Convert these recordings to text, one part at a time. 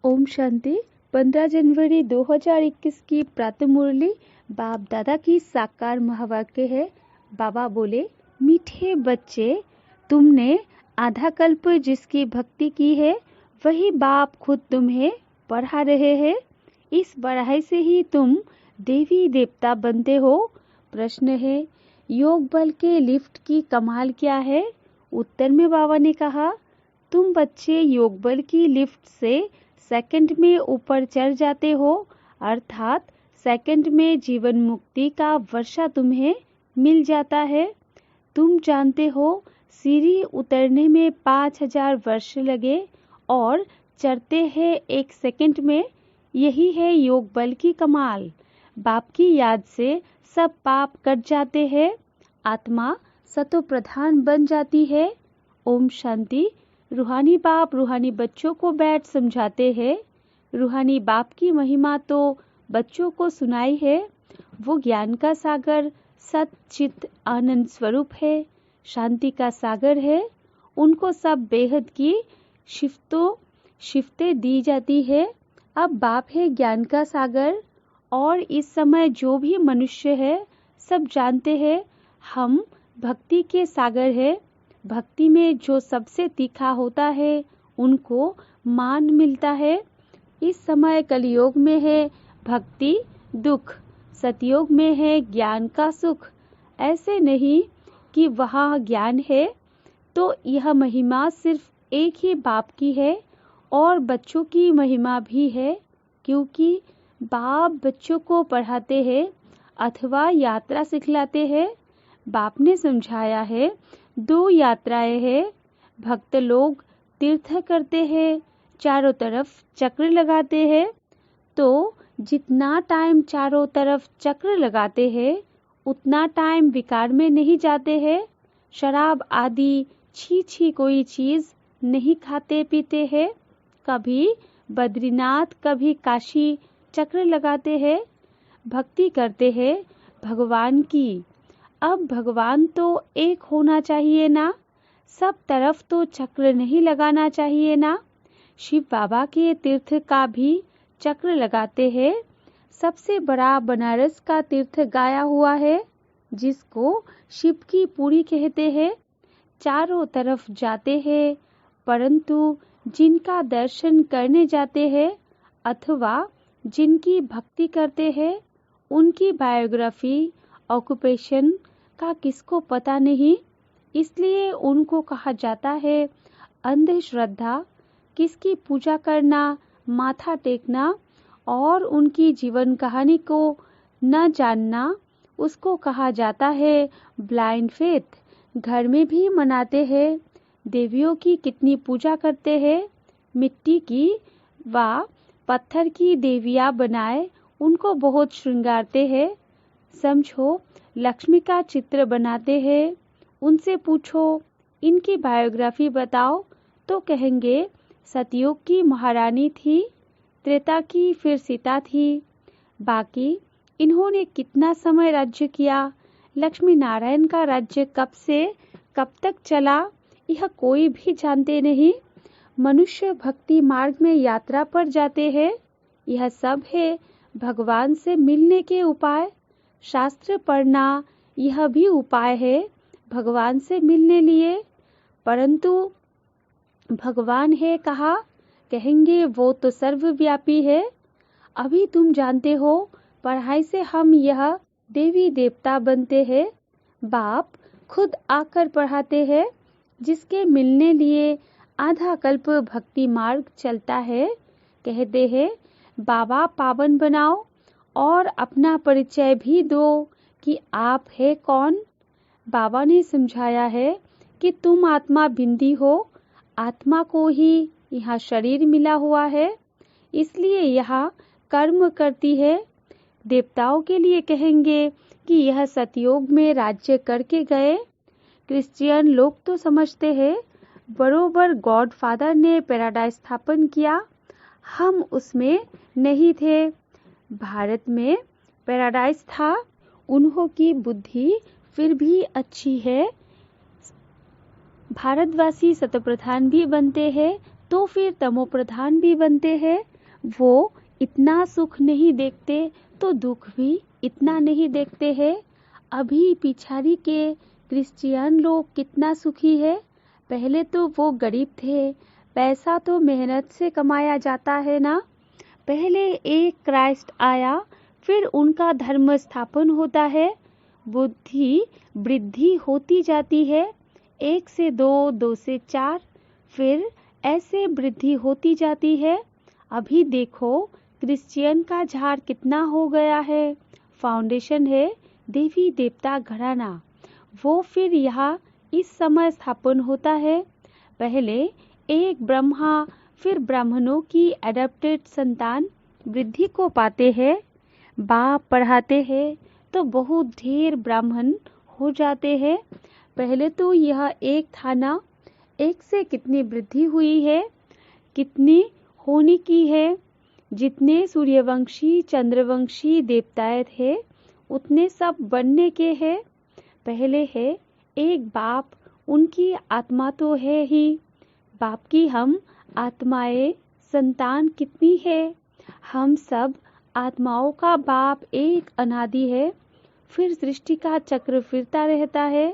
ओम शांति। 15 जनवरी 2021 की प्रातः मुरली बाप दादा की साकार महावाक्य है। बाबा बोले, मीठे बच्चे, तुमने आधा कल्प जिसकी भक्ति की है वही बाप खुद तुम्हें पढ़ा रहे हैं। इस पढ़ाई से ही तुम देवी देवता बनते हो। प्रश्न है, योग बल के लिफ्ट की कमाल क्या है? उत्तर में बाबा ने कहा, तुम बच्चे योग बल की लिफ्ट से सेकंड में ऊपर चढ़ जाते हो, अर्थात सेकंड में जीवन मुक्ति का वर्षा तुम्हें मिल जाता है। तुम जानते हो सीढ़ी उतरने में 5000 वर्ष लगे और चढ़ते हैं 1 सेकंड में। यही है योग बल की कमाल। बाप की याद से सब पाप कट जाते हैं, आत्मा सतो प्रधान बन जाती है। ओम शांति। रूहानी बाप रूहानी बच्चों को बैठ समझाते हैं। रूहानी बाप की महिमा तो बच्चों को सुनाई है। वो ज्ञान का सागर सत चित आनंद स्वरूप है, शांति का सागर है। उनको सब बेहद की शिफ्तें दी जाती है। अब बाप है ज्ञान का सागर और इस समय जो भी मनुष्य है सब जानते हैं हम भक्ति के सागर है। भक्ति में जो सबसे तीखा होता है उनको मान मिलता है। इस समय कलयुग में है भक्ति दुख, सतयुग में है ज्ञान का सुख। ऐसे नहीं कि वहाँ ज्ञान है तो यह महिमा सिर्फ एक ही बाप की है और बच्चों की महिमा भी है, क्योंकि बाप बच्चों को पढ़ाते हैं अथवा यात्रा सिखलाते हैं। बाप ने समझाया है 2 यात्राएं हैं। भक्त लोग तीर्थ करते हैं, चारों तरफ चक्र लगाते हैं। तो जितना टाइम चारों तरफ चक्र लगाते हैं उतना टाइम विकार में नहीं जाते हैं। शराब आदि छी कोई चीज नहीं खाते पीते हैं। कभी बद्रीनाथ कभी काशी चक्र लगाते हैं। भक्ति करते हैं भगवान की। अब भगवान तो एक होना चाहिए ना, सब तरफ तो चक्र नहीं लगाना चाहिए ना। शिव बाबा के तीर्थ का भी चक्र लगाते हैं। सबसे बड़ा बनारस का तीर्थ गाया हुआ है, जिसको शिव की पूरी कहते हैं। चारों तरफ जाते हैं, परंतु जिनका दर्शन करने जाते हैं अथवा जिनकी भक्ति करते हैं उनकी बायोग्राफी ऑक्यूपेशन का किसको पता नहीं। इसलिए उनको कहा जाता है अंधश्रद्धा। किसकी पूजा करना, माथा टेकना और उनकी जीवन कहानी को न जानना, उसको कहा जाता है ब्लाइंड फेथ। घर में भी मनाते हैं। देवियों की कितनी पूजा करते हैं। मिट्टी की व पत्थर की देवियां बनाए उनको बहुत श्रृंगारते हैं। समझो लक्ष्मी का चित्र बनाते हैं। उनसे पूछो इनकी बायोग्राफी बताओ तो कहेंगे सतयुग की महारानी थी, त्रेता की फिर सीता थी। बाकी इन्होंने कितना समय राज्य किया, लक्ष्मी नारायण का राज्य कब से कब तक चला, यह कोई भी जानते नहीं। मनुष्य भक्ति मार्ग में यात्रा पर जाते हैं। यह सब है भगवान से मिलने के उपाय। शास्त्र पढ़ना यह भी उपाय है भगवान से मिलने लिए। परंतु भगवान है कहा, कहेंगे वो तो सर्वव्यापी है। अभी तुम जानते हो पढ़ाई से हम यह देवी देवता बनते हैं। बाप खुद आकर पढ़ाते हैं। जिसके मिलने लिए आधा कल्प भक्ति मार्ग चलता है, कहते हैं बाबा पावन बनाओ और अपना परिचय भी दो कि आप है कौन। बाबा ने समझाया है कि तुम आत्मा बिंदी हो। आत्मा को ही यहाँ शरीर मिला हुआ है, इसलिए यहाँ कर्म करती है। देवताओं के लिए कहेंगे कि यह सतयुग में राज्य करके गए। क्रिश्चियन लोग तो समझते हैं बरोबर गॉड फादर ने पैराडाइज स्थापन किया, हम उसमें नहीं थे। भारत में पैराडाइज था। उन्हों की बुद्धि फिर भी अच्छी है। भारतवासी सतप्रधान भी बनते हैं तो फिर तमोप्रधान भी बनते हैं। वो इतना सुख नहीं देखते तो दुख भी इतना नहीं देखते हैं। अभी पिछाड़ी के क्रिश्चियन लोग कितना सुखी है। पहले तो वो गरीब थे, पैसा तो मेहनत से कमाया जाता है ना। पहले एक क्राइस्ट आया, फिर उनका धर्म स्थापन होता है, बुद्धि वृद्धि होती जाती है, 1 से 2, 2 से 4, फिर ऐसे वृद्धि होती जाती है। अभी देखो क्रिश्चियन का झाड़ कितना हो गया है। फाउंडेशन है देवी देवता घराना, वो फिर यहाँ इस समय स्थापन होता है। पहले एक ब्रह्मा, फिर ब्राह्मणों की एडॉप्टेड संतान वृद्धि को पाते हैं। बाप पढ़ाते हैं तो बहुत ढेर ब्राह्मण हो जाते हैं। पहले तो यह एक था ना, एक से कितनी वृद्धि हुई है, कितनी होने की है। जितने सूर्यवंशी चंद्रवंशी देवताएं थे उतने सब बनने के हैं। पहले है एक बाप, उनकी आत्मा तो है ही। बाप की हम आत्माएं संतान कितनी है। हम सब आत्माओं का बाप एक अनादि है। फिर सृष्टि का चक्र फिरता रहता है।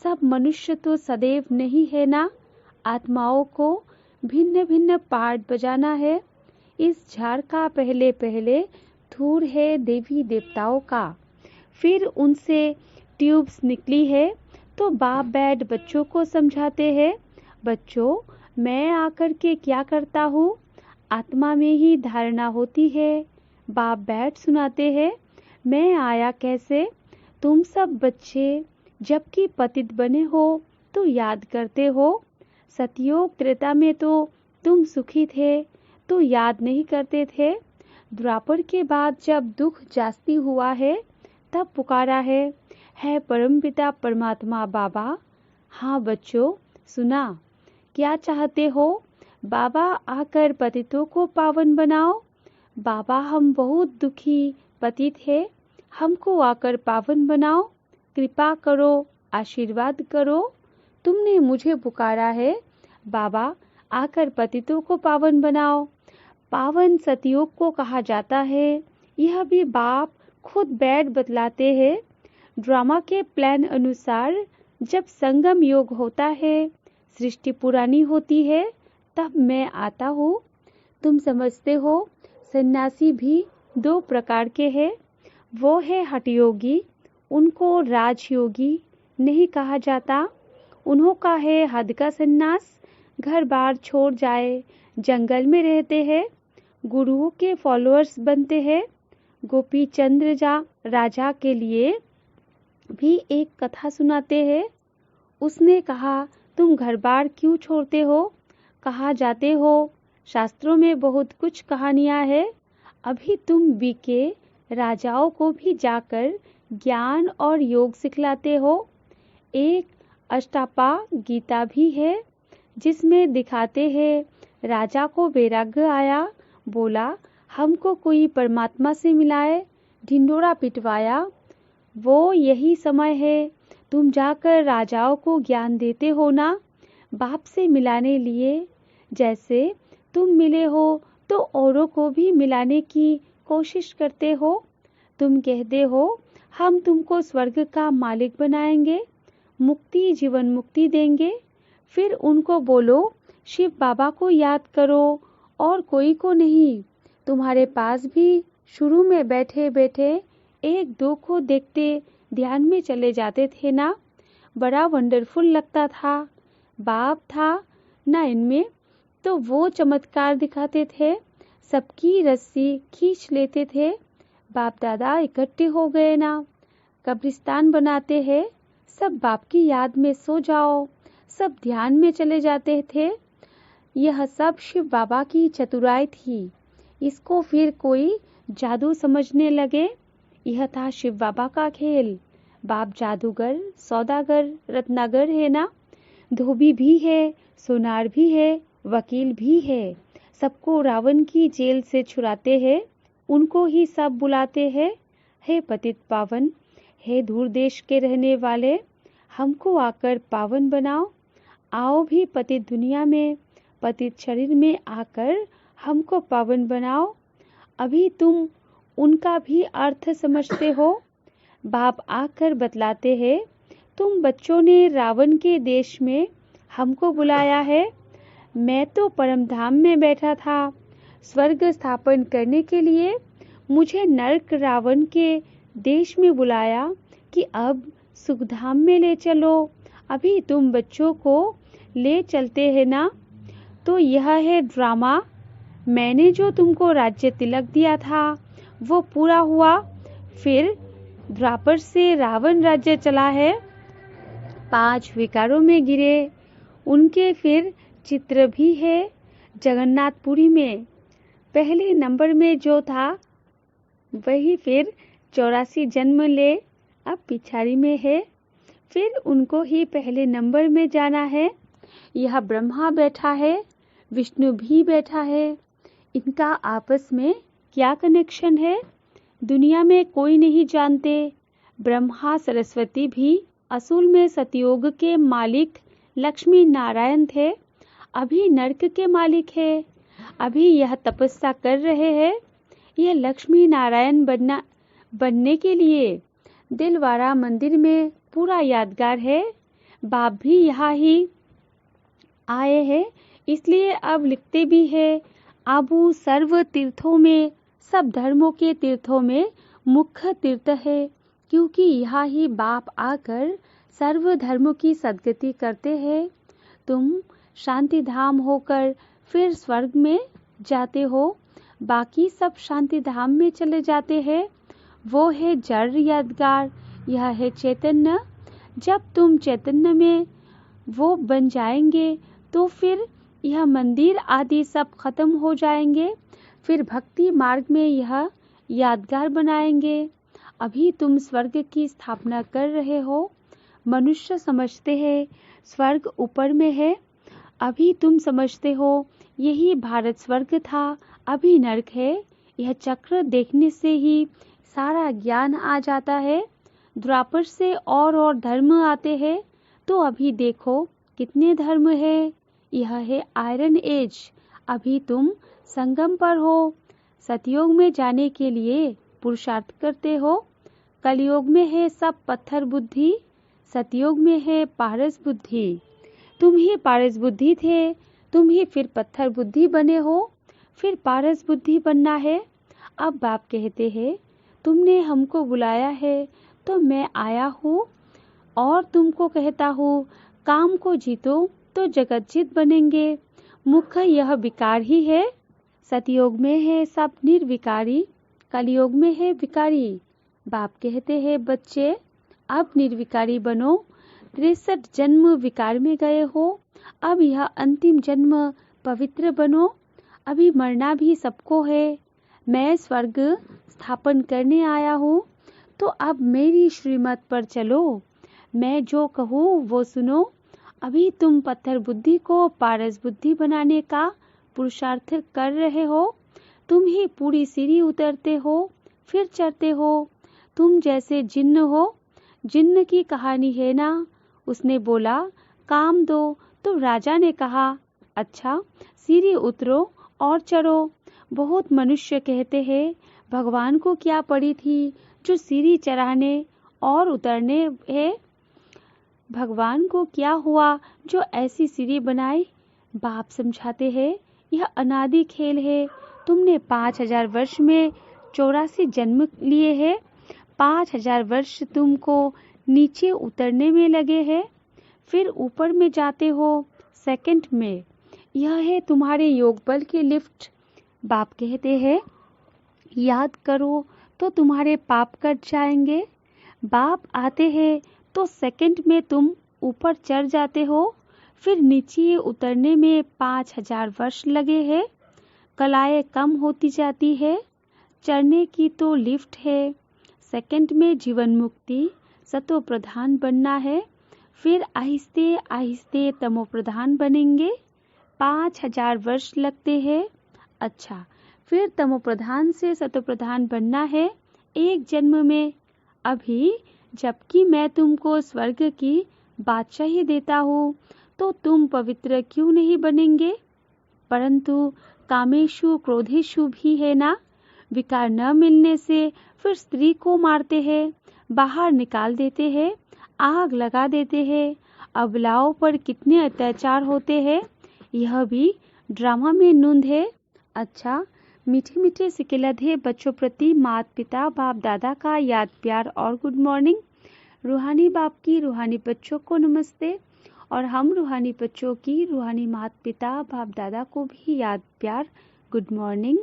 सब मनुष्य तो सदैव नहीं है ना। आत्माओं को भिन्न भिन्न पार्ट बजाना है। इस झाड़ का पहले पहले धूर है देवी देवताओं का, फिर उनसे ट्यूब्स निकली है। तो बाप बैठ बच्चों को समझाते हैं, बच्चों मैं आकर के क्या करता हूँ। आत्मा में ही धारणा होती है। बाप बैठ सुनाते हैं, मैं आया कैसे। तुम सब बच्चे जबकि पतित बने हो तो याद करते हो। सतयुग त्रेता में तो तुम सुखी थे तो याद नहीं करते थे। द्वापर के बाद जब दुख जास्ती हुआ है तब पुकारा है परमपिता परमात्मा बाबा। हाँ बच्चों सुना, क्या चाहते हो। बाबा आकर पतितों को पावन बनाओ। बाबा हम बहुत दुखी पतित है, हमको आकर पावन बनाओ। कृपा करो, आशीर्वाद करो। तुमने मुझे पुकारा है, बाबा आकर पतितों को पावन बनाओ। पावन सतयुग को कहा जाता है। यह भी बाप खुद बैठ बतलाते हैं। ड्रामा के प्लान अनुसार जब संगम योग होता है, सृष्टि पुरानी होती है, तब मैं आता हूँ। तुम समझते हो सन्यासी भी 2 प्रकार के हैं। वो है हठयोगी, उनको राजयोगी नहीं कहा जाता। उन्हों का है हद का सन्यास, घर बार छोड़ जाए, जंगल में रहते हैं, गुरुओं के फॉलोअर्स बनते हैं। गोपी चंद्र राजा के लिए भी एक कथा सुनाते हैं। उसने कहा तुम घर बार क्यों छोड़ते हो। कहा जाते हो शास्त्रों में बहुत कुछ कहानियां है। अभी तुम बीके राजाओं को भी जाकर ज्ञान और योग सिखलाते हो। एक अष्टापा गीता भी है जिसमें दिखाते हैं राजा को वैराग्य आया, बोला हमको कोई परमात्मा से मिलाए, ढिंडोरा पिटवाया। वो यही समय है, तुम जाकर राजाओं को ज्ञान देते हो ना, बाप से मिलाने लिए। जैसे तुम मिले हो तो औरों को भी मिलाने की कोशिश करते हो। तुम कहते हो हम तुमको स्वर्ग का मालिक बनाएंगे, मुक्ति जीवन मुक्ति देंगे। फिर उनको बोलो शिव बाबा को याद करो और कोई को नहीं। तुम्हारे पास भी शुरू में बैठे बैठे 1-2 को देखते ध्यान में चले जाते थे ना, बड़ा वंडरफुल लगता था। बाप था ना इनमें, तो वो चमत्कार दिखाते थे, सबकी रस्सी खींच लेते थे। बाप दादा इकट्ठे हो गए ना, कब्रिस्तान बनाते हैं, सब बाप की याद में सो जाओ, सब ध्यान में चले जाते थे। यह सब शिव बाबा की चतुराई थी। इसको फिर कोई जादू समझने लगे। यह था शिव बाबा का खेल। बाप जादूगर, सौदागर, रत्नागर है ना, धोबी भी है, सोनार भी है, वकील भी है। सबको रावण की जेल से छुड़ाते हैं, उनको ही सब बुलाते हैं। हे पतित पावन, हे दूर देश के रहने वाले, हमको आकर पावन बनाओ। आओ भी पतित दुनिया में, पतित शरीर में आकर हमको पावन बनाओ। अभी तुम उनका भी अर्थ समझते हो। बाप आकर बतलाते हैं, तुम बच्चों ने रावण के देश में हमको बुलाया है। मैं तो परम धाम में बैठा था स्वर्ग स्थापन करने के लिए। मुझे नरक रावण के देश में बुलाया कि अब सुखधाम में ले चलो। अभी तुम बच्चों को ले चलते हैं ना। तो यह है ड्रामा। मैंने जो तुमको राज्य तिलक दिया था वो पूरा हुआ। फिर द्वापर से रावण राज्य चला है। 5 विकारों में गिरे। उनके फिर चित्र भी है जगन्नाथपुरी में। पहले नंबर में जो था वही फिर 84 जन्म ले अब पिछाड़ी में है। फिर उनको ही पहले नंबर में जाना है। यह ब्रह्मा बैठा है, विष्णु भी बैठा है। इनका आपस में क्या कनेक्शन है दुनिया में कोई नहीं जानते। ब्रह्मा सरस्वती भी असूल में सतयोग के मालिक लक्ष्मी नारायण थे, अभी नरक के मालिक है। अभी यह तपस्या कर रहे हैं। यह लक्ष्मी नारायण बनने के लिए दिलवाड़ा मंदिर में पूरा यादगार है। बाप भी यहाँ ही आए हैं, इसलिए अब लिखते भी है। आबू सर्व तीर्थों में, सब धर्मों के तीर्थों में मुख्य तीर्थ है, क्योंकि यहाँ ही बाप आकर सर्व धर्मों की सद्गति करते हैं। तुम शांति धाम होकर फिर स्वर्ग में जाते हो, बाकी सब शांति धाम में चले जाते हैं। वो है जड़ यादगार, यह है चैतन्य। जब तुम चैतन्य में वो बन जाएंगे तो फिर यह मंदिर आदि सब खत्म हो जाएंगे। फिर भक्ति मार्ग में यह यादगार बनाएंगे। अभी तुम स्वर्ग की स्थापना कर रहे हो। मनुष्य समझते हैं स्वर्ग ऊपर में है। अभी तुम समझते हो यही भारत स्वर्ग था, अभी नरक है। यह चक्र देखने से ही सारा ज्ञान आ जाता है। द्वापर से और धर्म आते हैं, तो अभी देखो कितने धर्म है। यह है आयरन एज। अभी तुम संगम पर हो। सतयुग में जाने के लिए पुरुषार्थ करते हो। कलयुग में है सब पत्थर बुद्धि, सतयुग में है पारस बुद्धि। तुम ही पारस बुद्धि थे, तुम ही फिर पत्थर बुद्धि बने हो, फिर पारस बुद्धि बनना है। अब बाप कहते हैं, तुमने हमको बुलाया है तो मैं आया हूँ और तुमको कहता हूँ काम को जीतो तो जगत जीत बनेंगे। मुख्य यह विकार ही है। सतयुग में है सब निर्विकारी, कलयुग में है विकारी। बाप कहते हैं बच्चे अब निर्विकारी बनो। 63 जन्म विकार में गए हो, अब यह अंतिम जन्म पवित्र बनो। अभी मरना भी सबको है। मैं स्वर्ग स्थापन करने आया हूँ, तो अब मेरी श्रीमत पर चलो। मैं जो कहूँ वो सुनो। अभी तुम पत्थर बुद्धि को पारस बुद्धि बनाने का पुरुषार्थ कर रहे हो। तुम ही पूरी सीढ़ी उतरते हो फिर चढ़ते हो। तुम जैसे जिन्न हो। जिन्न की कहानी है ना। उसने बोला काम दो, तो राजा ने कहा अच्छा सीढ़ी उतरो और चढ़ो। बहुत मनुष्य कहते हैं भगवान को क्या पड़ी थी जो सीढ़ी चढ़ाने और उतरने है। भगवान को क्या हुआ जो ऐसी सीढ़ी बनाई। बाप समझाते हैं यह अनादि खेल है। तुमने 5000 वर्ष में 84 जन्म लिए हैं। 5000 वर्ष तुमको नीचे उतरने में लगे हैं, फिर ऊपर में जाते हो सेकंड में। यह है तुम्हारे योग बल की लिफ्ट। बाप कहते हैं याद करो तो तुम्हारे पाप कट जाएंगे। बाप आते हैं तो सेकंड में तुम ऊपर चढ़ जाते हो, फिर नीचे उतरने में 5000 वर्ष लगे हैं। कलाएं कम होती जाती है। चढ़ने की तो लिफ्ट है। सेकंड में जीवन मुक्ति सतो प्रधान बनना है, फिर आहिस्ते आहिस्ते तमो प्रधान बनेंगे। 5000 वर्ष लगते हैं। अच्छा फिर तमो प्रधान से सतो प्रधान बनना है एक जन्म में। अभी जबकि मैं तुमको स्वर्ग की बादशाही देता हूँ, तो तुम पवित्र क्यों नहीं बनेंगे। परंतु कामेशु क्रोधेशु भी है ना। विकार न मिलने से फिर स्त्री को मारते हैं, बाहर निकाल देते हैं, आग लगा देते हैं। अबलाओं पर कितने अत्याचार होते हैं, यह भी ड्रामा में नूंद है। अच्छा, मीठे मीठे सिकेलधे बच्चों प्रति माता पिता बाप दादा का याद प्यार और गुड मॉर्निंग। रूहानी बाप की रूहानी बच्चों को नमस्ते, और हम रूहानी बच्चों की रूहानी माता पिता बाप दादा को भी याद प्यार, गुड मॉर्निंग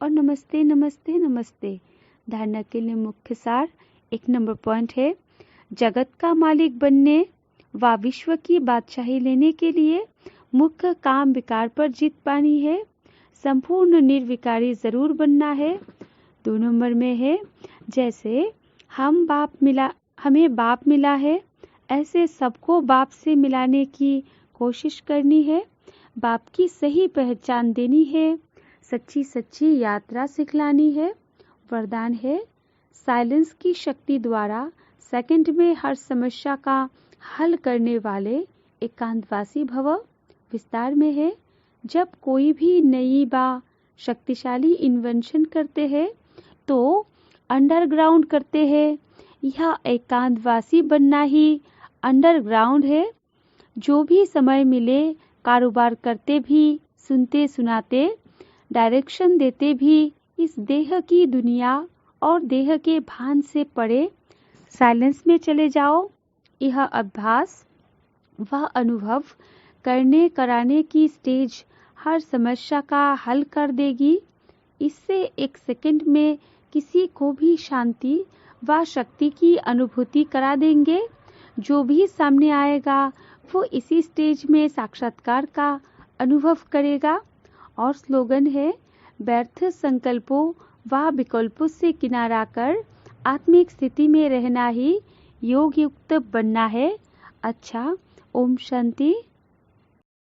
और नमस्ते नमस्ते नमस्ते। धारणा के लिए मुख्य सार 1 नंबर पॉइंट है, जगत का मालिक बनने व विश्व की बादशाही लेने के लिए मुख्य काम विकार पर जीत पानी है। संपूर्ण निर्विकारी जरूर बनना है। 2 नंबर में है, जैसे हमें बाप मिला है, ऐसे सबको बाप से मिलाने की कोशिश करनी है। बाप की सही पहचान देनी है, सच्ची सच्ची यात्रा सिखलानी है। वरदान है, साइलेंस की शक्ति द्वारा सेकंड में हर समस्या का हल करने वाले एकांतवासी भव। विस्तार में है, जब कोई भी नई बा शक्तिशाली इन्वेंशन करते हैं तो अंडरग्राउंड करते हैं। यह एकांतवासी बनना ही अंडरग्राउंड है। जो भी समय मिले कारोबार करते भी, सुनते सुनाते, डायरेक्शन देते भी इस देह की दुनिया और देह के भान से परे साइलेंस में चले जाओ। यह अभ्यास व अनुभव करने कराने की स्टेज हर समस्या का हल कर देगी। इससे 1 सेकंड में किसी को भी शांति व शक्ति की अनुभूति करा देंगे। जो भी सामने आएगा वो इसी स्टेज में साक्षात्कार का अनुभव करेगा। और स्लोगन है, व्यर्थ संकल्पों व विकल्पों से किनारा कर आत्मिक स्थिति में रहना ही योग युक्त बनना है। अच्छा, ओम शांति।